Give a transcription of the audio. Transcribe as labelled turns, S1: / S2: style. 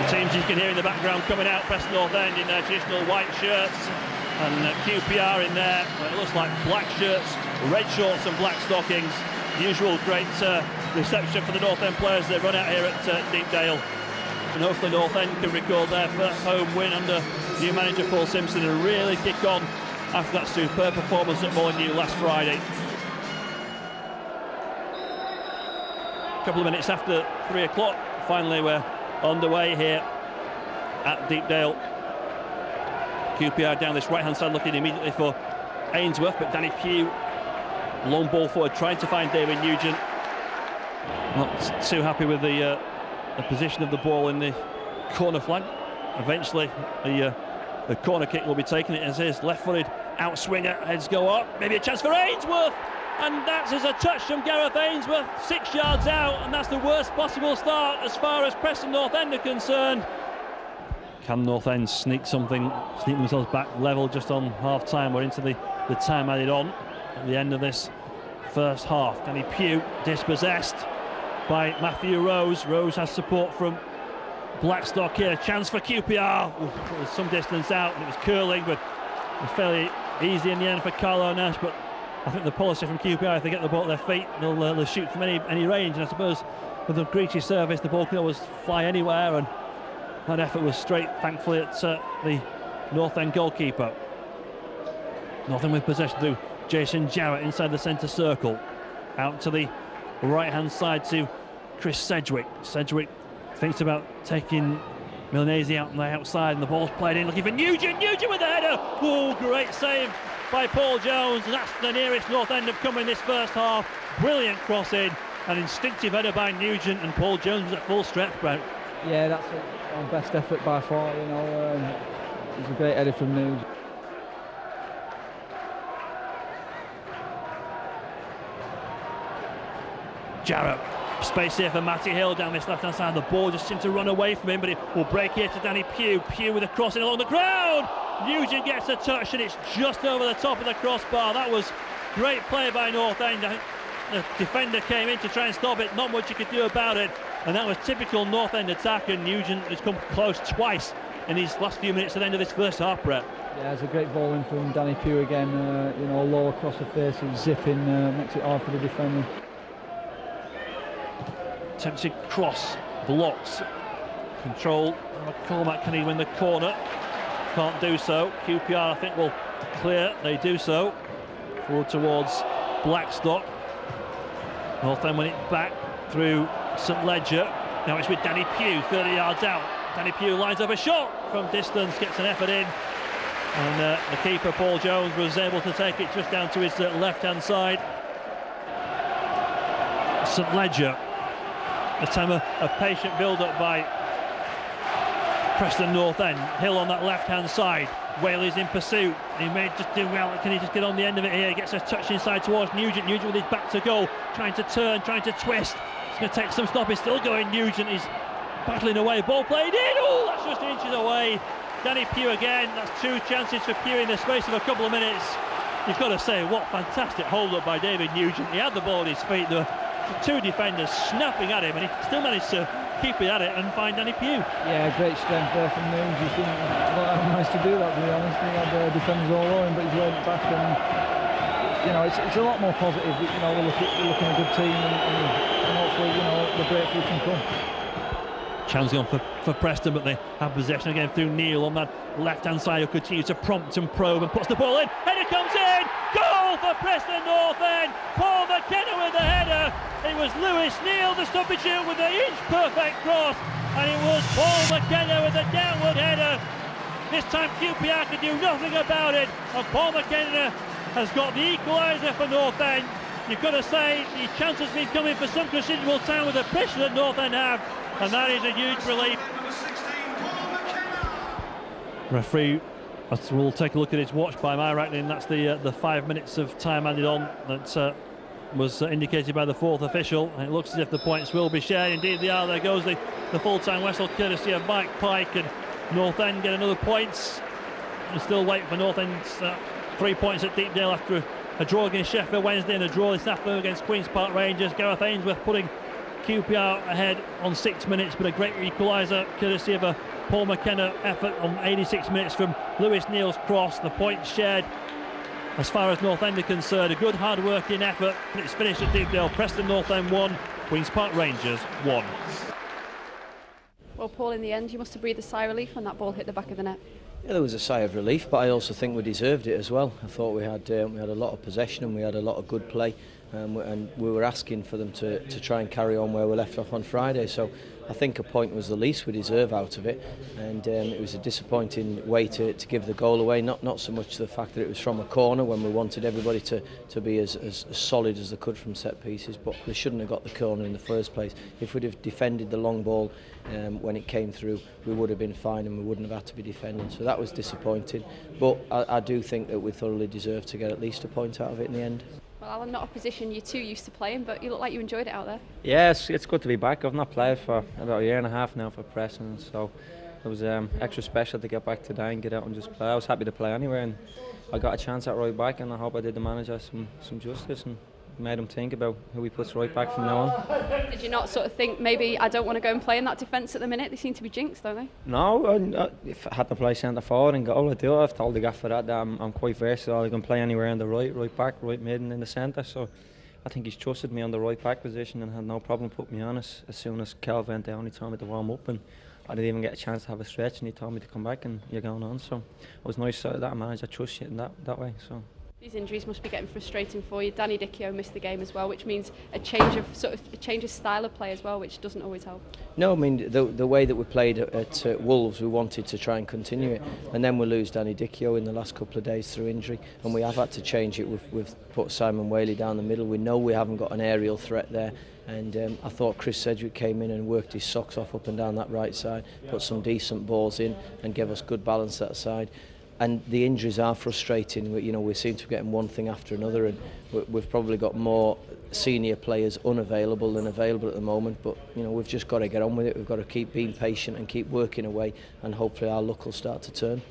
S1: Teams you can hear in the background coming out, Preston North End in their traditional white shirts, and QPR in there. It looks like black shirts, red shorts and black stockings. Usual great reception for the North End players that run out here at Deepdale. And hopefully North End can record their first home win under new manager Paul Simpson and really kick on after that superb performance at Molineux last Friday. A couple of minutes after 3 o'clock, finally we're underway here at Deepdale. QPR down this right-hand side looking immediately for Ainsworth, but Danny Pugh, long ball forward, trying to find David Nugent. Not too happy with the position of the ball in the corner flag. Eventually the corner kick will be taken. It is his left-footed outswinger, heads go up, maybe a chance for Ainsworth, and that's as a touch from Gareth Ainsworth, 6 yards out, and that's the worst possible start as far as Preston North End are concerned. Can North End sneak themselves back level just on half-time? We're into the time added on at the end of this first half. Danny Pugh dispossessed by Matthew Rose. Rose has support from Blackstock here. Chance for QPR. It was some distance out and it was curling, but it was fairly easy in the end for Carlo Nash. But I think the policy from QPR, if they get the ball at their feet, they'll shoot from any range. And I suppose with the greasy surface, the ball can always fly anywhere. And that effort was straight, thankfully, at the North End goalkeeper. North End with possession through Jason Jarrett inside the centre circle. Out to the right-hand side to Chris Sedgwick. Sedgwick thinks about taking Milanese out on the outside, and the ball's played in, looking for Nugent. Nugent with the header. Oh, great save by Paul Jones, and that's the nearest North End have come in this first half. Brilliant crossing, an instinctive header by Nugent, and Paul Jones was at full stretch, Brent.
S2: Yeah, that's our best effort by far, you know. It was a great header from Nugent.
S1: Jarrett, space here for Matty Hill down this left-hand side. The ball just seemed to run away from him, but it will break here to Danny Pugh. Pugh with a crossing along the ground. Nugent gets a touch, and it's just over the top of the crossbar. That was great play by North End. I think the defender came in to try and stop it. Not much you could do about it, and that was typical North End attack. And Nugent has come close twice in these last few minutes at the end of this first half, Brett.
S2: Yeah, it's a great ball in from Danny Pugh again. You know, low across the face, zipping, makes it hard for the defender.
S1: Attempted cross, blocks, control. McCormack, can he win the corner? Can't do so. QPR, I think, will clear. They do so. Forward towards Blackstock. North End win it back through St Ledger. Now it's with Danny Pugh, 30 yards out. Danny Pugh lines up a shot from distance, gets an effort in. And the keeper, Paul Jones, was able to take it just down to his left-hand side. St Ledger. This time a patient build-up by Preston North End. Hill on that left-hand side. Whaley's in pursuit. He may just do well. Can he just get on the end of it here? He gets a touch inside towards Nugent. Nugent with his back to goal, trying to turn, trying to twist. It's going to take some stop. He's still going. Nugent is battling away. Ball played in. Oh, that's just inches away. Danny Pugh again. That's 2 chances for Pugh in the space of a couple of minutes. You've got to say, what fantastic hold-up by David Nugent. He had the ball at his feet. There were 2 defenders snapping at him, and he still managed to keep it at it and find Danny Pugh.
S2: Yeah, great strength there from Nunes. You think well, nice to do that, to be honest. He had defenders all over him, but he's laid it back, and you know it's a lot more positive. You know, we're looking at a good team, and hopefully, you know, the breakthrough can come.
S1: Chance gone for Preston, but they have possession again through Neil on that left-hand side, who continues to prompt and probe and puts the ball in. Header comes in! Goal for Preston North End! Paul McKenna with the header. It was Lewis Neil, the substitute, with the inch-perfect cross, and it was Paul McKenna with the downward header. This time QPR could do nothing about it, and Paul McKenna has got the equaliser for North End. You've got to say the chance has been coming for some considerable time with the pressure that North End have, and that is a huge relief. Referee will take a look at his watch. By my reckoning, that's the 5 minutes of time added on that was indicated by the 4th official, and it looks as if the points will be shared. Indeed they are. There goes the full-time whistle courtesy of Mike Pike, and North End get another points. And still wait for North End's 3 points at Deepdale after a draw against Sheffield Wednesday and a draw this afternoon against Queen's Park Rangers. Gareth Ainsworth putting QPR ahead on 6 minutes, but a great equaliser courtesy of a Paul McKenna effort on 86 minutes from Lewis Neal's cross. The point shared as far as North End are concerned. A good hard working effort, and it's finished at Deepdale. Preston North End 1, Queen's Park Rangers 1.
S3: Well, Paul, in the end you must have breathed a sigh of relief when that ball hit the back of the net.
S4: Yeah, there was a sigh of relief, but I also think we deserved it as well. I thought we had a lot of possession and we had a lot of good play, and we were asking for them to try and carry on where we left off on Friday. So I think a point was the least we deserve out of it, and it was a disappointing way to give the goal away. Not so much the fact that it was from a corner when we wanted everybody to be as solid as they could from set pieces, but they shouldn't have got the corner in the first place. If we'd have defended the long ball when it came through, we would have been fine and we wouldn't have had to be defending. So that was disappointing, but I do think that we thoroughly deserved to get at least a point out of it in the end.
S3: Well, Alan, not a position you're too used to playing, but you look like you enjoyed it out there.
S5: Yeah, it's good to be back. I've not played for about a year and a half now for Preston, so it was extra special to get back today and get out and just play. I was happy to play anywhere, and I got a chance at right back, and I hope I did the manager some justice and made him think about who he puts right back from now on.
S3: Did you not sort of think, maybe I don't want to go and play in that defence at the minute? They seem to be jinxed, don't they?
S5: No, if I had to play centre forward and goal, I'd do it. I've told the gaffer that I'm quite versatile. I can play anywhere on the right back, right mid and in the centre. So I think he's trusted me on the right back position and had no problem putting me on as soon as Kel went down. He told me to warm up, and I didn't even get a chance to have a stretch, and he told me to come back and you're going on. So it was nice that a manager trusts you in that way. So.
S3: These injuries must be getting frustrating for you. Danny Dichio missed the game as well, which means a change of style of play as well, which doesn't always help.
S4: No, I mean the way that we played at Wolves, we wanted to try and continue it, and then we lose Danny Dichio in the last couple of days through injury, and we have had to change it. We've put Simon Whaley down the middle. We know we haven't got an aerial threat there, and I thought Chris Sedgwick came in and worked his socks off up and down that right side, put some decent balls in, and gave us good balance that side. And the injuries are frustrating. We seem to be getting one thing after another, and we've probably got more senior players unavailable than available at the moment. But we've just got to get on with it. We've got to keep being patient and keep working away, and hopefully our luck will start to turn.